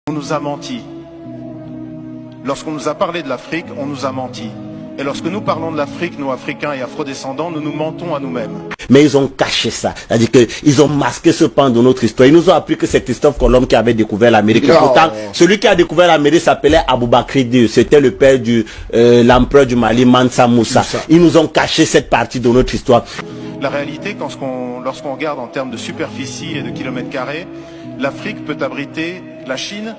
On nous a menti. Lorsqu'on nous a parlé de l'Afrique, on nous a menti. Et lorsque nous parlons de l'Afrique, nous Africains et Afro-descendants, nous nous mentons à nous-mêmes. Mais ils ont caché ça. C'est-à-dire qu'ils ont masqué ce pan de notre histoire. Ils nous ont appris que c'est Christophe Colomb qui avait découvert l'Amérique. Pourtant, celui qui a découvert l'Amérique s'appelait Aboubakry II. C'était le père du l'empereur du Mali, Mansa Moussa. Ils nous ont caché cette partie de notre histoire. La réalité, lorsqu'on regarde en termes de superficie et de kilomètres carrés, l'Afrique peut abriter la Chine,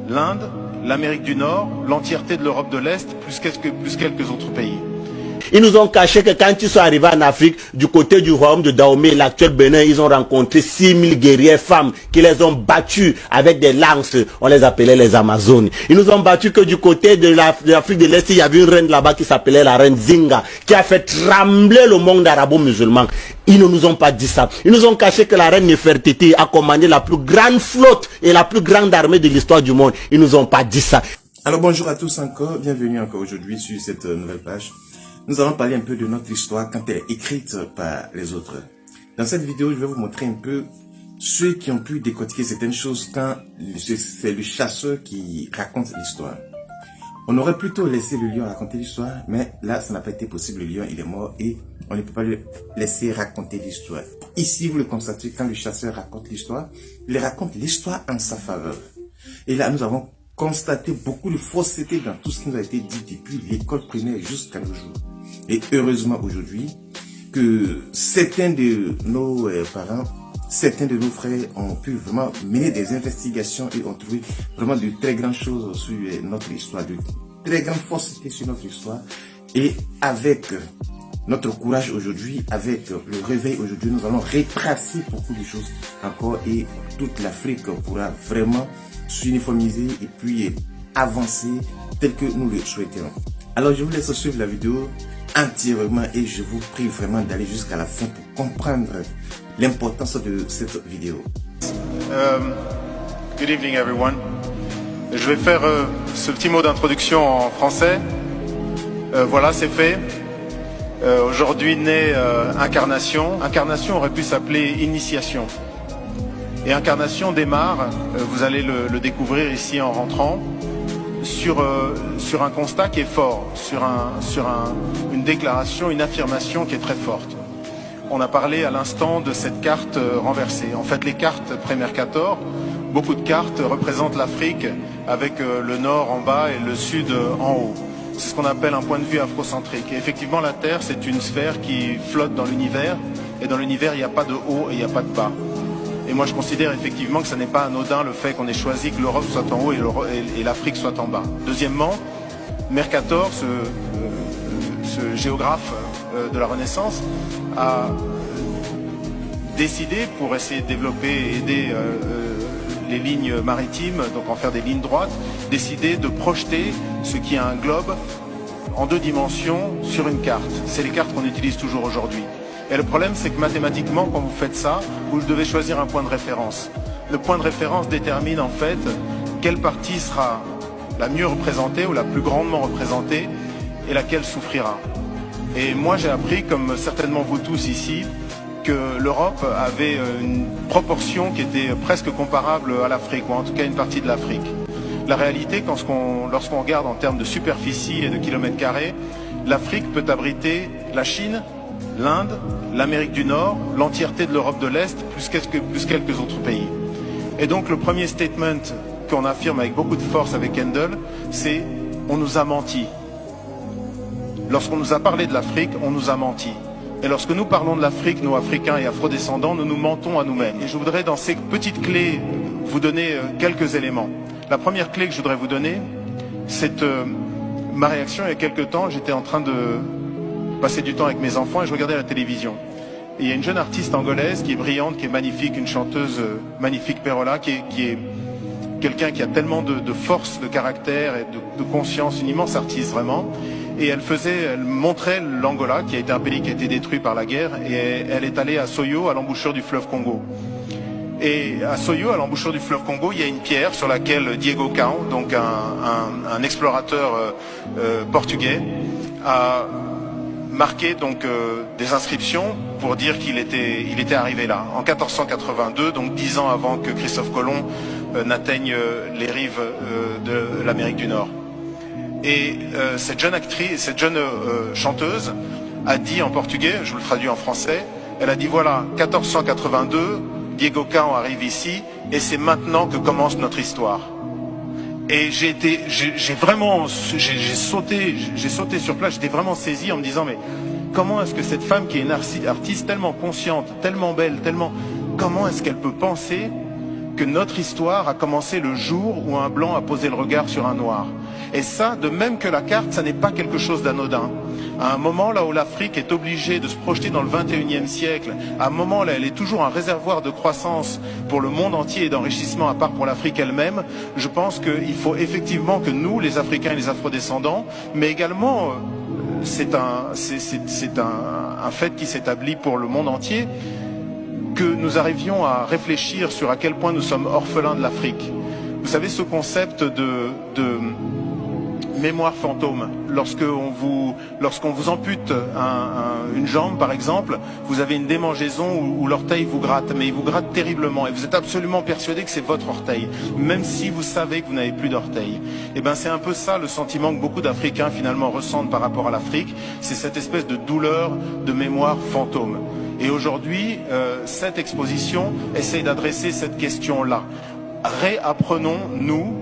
l'Inde, l'Amérique du Nord, l'entièreté de l'Europe de l'Est, plus quelques autres pays. Ils nous ont caché que quand ils sont arrivés en Afrique, du côté du royaume de Dahomey, l'actuel Bénin, ils ont rencontré 6000 guerrières femmes qui les ont battues avec des lances. On les appelait les Amazones. Ils nous ont battus que du côté de l'Afrique de l'Est, il y avait une reine là-bas qui s'appelait la reine Zinga, qui a fait trembler le monde arabo-musulman. Ils ne nous ont pas dit ça. Ils nous ont caché que la reine Nefertiti a commandé la plus grande flotte et la plus grande armée de l'histoire du monde. Ils nous ont pas dit ça. Alors bonjour à tous encore, bienvenue encore aujourd'hui sur cette nouvelle page. Nous allons parler un peu de notre histoire quand elle est écrite par les autres. Dans cette vidéo, je vais vous montrer un peu ceux qui ont pu décortiquer certaines choses quand c'est le chasseur qui raconte l'histoire. On aurait plutôt laissé le lion raconter l'histoire, mais là, ça n'a pas été possible. Le lion, il est mort et on ne peut pas le laisser raconter l'histoire. Ici, vous le constatez, quand le chasseur raconte l'histoire, il raconte l'histoire en sa faveur. Et là, nous avons constaté beaucoup de fausseté dans tout ce qui nous a été dit depuis l'école primaire jusqu'à nos jours. Et heureusement aujourd'hui que certains de nos parents, certains de nos frères ont pu vraiment mener des investigations et ont trouvé vraiment de très grandes choses sur notre histoire, de très grandes faussetés sur notre histoire. Et avec notre courage aujourd'hui, avec le réveil aujourd'hui, nous allons retracer beaucoup de choses encore et toute l'Afrique pourra vraiment s'uniformiser et puis avancer tel que nous le souhaitons. Alors je vous laisse suivre la vidéo entièrement et je vous prie vraiment d'aller jusqu'à la fin pour comprendre l'importance de cette vidéo. Good evening everyone. Je vais faire ce petit mot d'introduction en français. Voilà, c'est fait. Aujourd'hui naît Incarnation. Incarnation aurait pu s'appeler Initiation. Et Incarnation démarre, vous allez le découvrir ici en rentrant, sur un constat qui est fort, sur une déclaration, une affirmation qui est très forte. On a parlé à l'instant de cette carte renversée. En fait, les cartes pré-Mercator, beaucoup de cartes représentent l'Afrique avec le nord en bas et le sud en haut. C'est ce qu'on appelle un point de vue afrocentrique. Et effectivement, la Terre, c'est une sphère qui flotte dans l'univers. Et dans l'univers, il n'y a pas de haut et il n'y a pas de bas. Et moi, je considère effectivement que ce n'est pas anodin le fait qu'on ait choisi que l'Europe soit en haut et l'Afrique soit en bas. Deuxièmement, Mercator, ce géographe de la Renaissance, a décidé, pour essayer de développer et aider les lignes maritimes, donc en faire des lignes droites, décidé de projeter ce qui est un globe en 2 dimensions sur une carte. C'est les cartes qu'on utilise toujours aujourd'hui. Et le problème, c'est que mathématiquement, quand vous faites ça, vous devez choisir un point de référence. Le point de référence détermine en fait quelle partie sera la mieux représentée ou la plus grandement représentée et laquelle souffrira. Et moi, j'ai appris, comme certainement vous tous ici, que l'Europe avait une proportion qui était presque comparable à l'Afrique, ou en tout cas une partie de l'Afrique. La réalité, lorsqu'on regarde en termes de superficie et de kilomètres carrés, l'Afrique peut abriter la Chine, l'Inde, l'Amérique du Nord, l'entièreté de l'Europe de l'Est, plus quelques autres pays. Et donc le premier statement qu'on affirme avec beaucoup de force avec Handel, c'est « on nous a menti ». Lorsqu'on nous a parlé de l'Afrique, on nous a menti. Et lorsque nous parlons de l'Afrique, nous Africains et Afro-descendants, nous nous mentons à nous-mêmes. Et je voudrais dans ces petites clés vous donner quelques éléments. La première clé que je voudrais vous donner, c'est ma réaction il y a quelques temps. J'étais en train de passer du temps avec mes enfants et je regardais la télévision. Et il y a une jeune artiste angolaise qui est brillante, qui est magnifique, une chanteuse magnifique, Perola, qui est quelqu'un qui a tellement de force, de caractère et de conscience, une immense artiste vraiment. Et elle montrait l'Angola, qui a été un pays qui a été détruit par la guerre, et elle est allée à Soyo, à l'embouchure du fleuve Congo. Et à Soyo, à l'embouchure du fleuve Congo, il y a une pierre sur laquelle Diego Cao, donc un explorateur portugais, a marqué donc des inscriptions pour dire qu'il était arrivé là en 1482, donc 10 ans avant que Christophe Colomb n'atteignent les rives de l'Amérique du Nord. Et cette jeune actrice, cette jeune chanteuse a dit en portugais, je vous le traduis en français, elle a dit voilà, 1482, Diego Cao arrive ici et c'est maintenant que commence notre histoire. Et j'ai sauté sur place, j'étais vraiment saisi en me disant mais comment est-ce que cette femme qui est une artiste tellement consciente, tellement belle, comment est-ce qu'elle peut penser que notre histoire a commencé le jour où un blanc a posé le regard sur un noir? Et ça, de même que la carte, ça n'est pas quelque chose d'anodin. À un moment là où l'Afrique est obligée de se projeter dans le 21e siècle, à un moment là elle est toujours un réservoir de croissance pour le monde entier et d'enrichissement à part pour l'Afrique elle-même, je pense qu'il faut effectivement que nous, les Africains et les Afrodescendants, mais également, c'est un fait qui s'établit pour le monde entier, que nous arrivions à réfléchir sur à quel point nous sommes orphelins de l'Afrique. Vous savez, ce concept de mémoire fantôme, lorsqu'on vous ampute une jambe par exemple, vous avez une démangeaison où l'orteil vous gratte, mais il vous gratte terriblement et vous êtes absolument persuadé que c'est votre orteil, même si vous savez que vous n'avez plus d'orteil. Et bien c'est un peu ça le sentiment que beaucoup d'Africains finalement ressentent par rapport à l'Afrique, c'est cette espèce de douleur de mémoire fantôme. Et aujourd'hui, cette exposition essaye d'adresser cette question-là. Réapprenons, nous,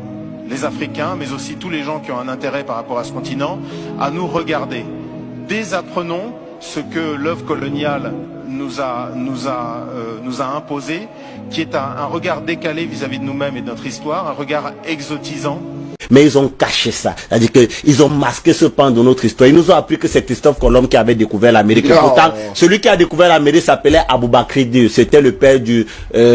les Africains, mais aussi tous les gens qui ont un intérêt par rapport à ce continent, à nous regarder. Désapprenons ce que l'œuvre coloniale nous a imposé, qui est un regard décalé vis-à-vis de nous-mêmes et de notre histoire, un regard exotisant. Mais ils ont caché ça. C'est-à-dire qu'ils ont masqué ce pan de notre histoire. Ils nous ont appris que c'est Christophe Colomb qui avait découvert l'Amérique. Pourtant, celui qui a découvert l'Amérique s'appelait Aboubakry II. C'était le père de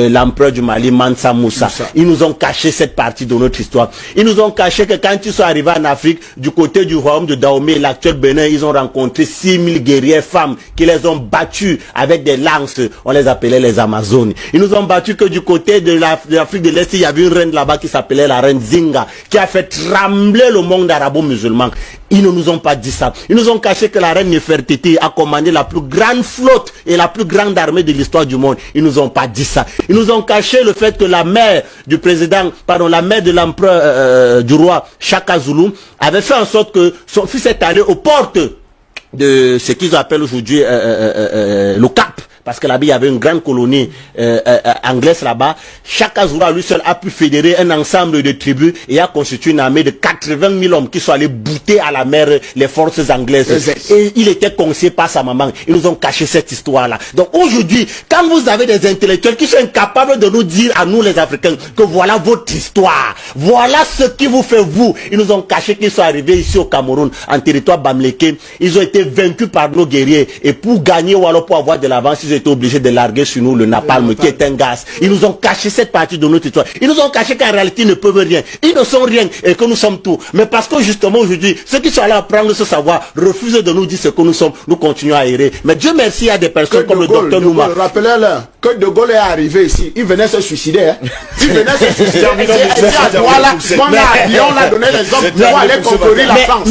l'empereur du Mali, Mansa Moussa. Ils nous ont caché cette partie de notre histoire. Ils nous ont caché que quand ils sont arrivés en Afrique, du côté du royaume de Dahomey, l'actuel Bénin, ils ont rencontré 6000 guerrières femmes qui les ont battues avec des lances. On les appelait les Amazones. Ils nous ont battus que du côté de l'Afrique de l'Est, il y avait une reine là-bas qui s'appelait la reine Zinga, qui a fait trembler le monde arabo-musulman. Ils ne nous ont pas dit ça. Ils nous ont caché que la reine Nefertiti a commandé la plus grande flotte et la plus grande armée de l'histoire du monde. Ils nous ont pas dit ça. Ils nous ont caché le fait que la mère du président, la mère de l'empereur du roi Shaka Zulu avait fait en sorte que son fils est allé aux portes de ce qu'ils appellent aujourd'hui le Cap. Parce que là-bas, il y avait une grande colonie anglaise là-bas. Chaque Zulu, lui seul, a pu fédérer un ensemble de tribus et a constitué une armée de 80 000 hommes qui sont allés bouter à la mer les forces anglaises. Et il était conseillé par sa maman. Ils nous ont caché cette histoire-là. Donc aujourd'hui, quand vous avez des intellectuels qui sont incapables de nous dire à nous les Africains que voilà votre histoire, voilà ce qui vous fait vous. Ils nous ont caché qu'ils sont arrivés ici au Cameroun, en territoire bamléké. Ils ont été vaincus par nos guerriers. Et pour gagner ou alors pour avoir de l'avance, ils étaient obligés de larguer sur nous le napalm qui est un gaz. Ils nous ont caché cette partie de notre histoire. Ils nous ont caché qu'en réalité ils ne peuvent rien. Ils ne sont rien et que nous sommes tout. Mais parce que justement aujourd'hui, ceux qui sont allés apprendre ce savoir refusent de nous dire ce que nous sommes. Nous continuons à errer. Mais Dieu merci, il y a des personnes comme le docteur Nouma. Rappelez-leur que De Gaulle est arrivé ici. Il venait se suicider. Hein. Il venait se suicider. Voilà, on a donné les hommes pour aller conquérir la France.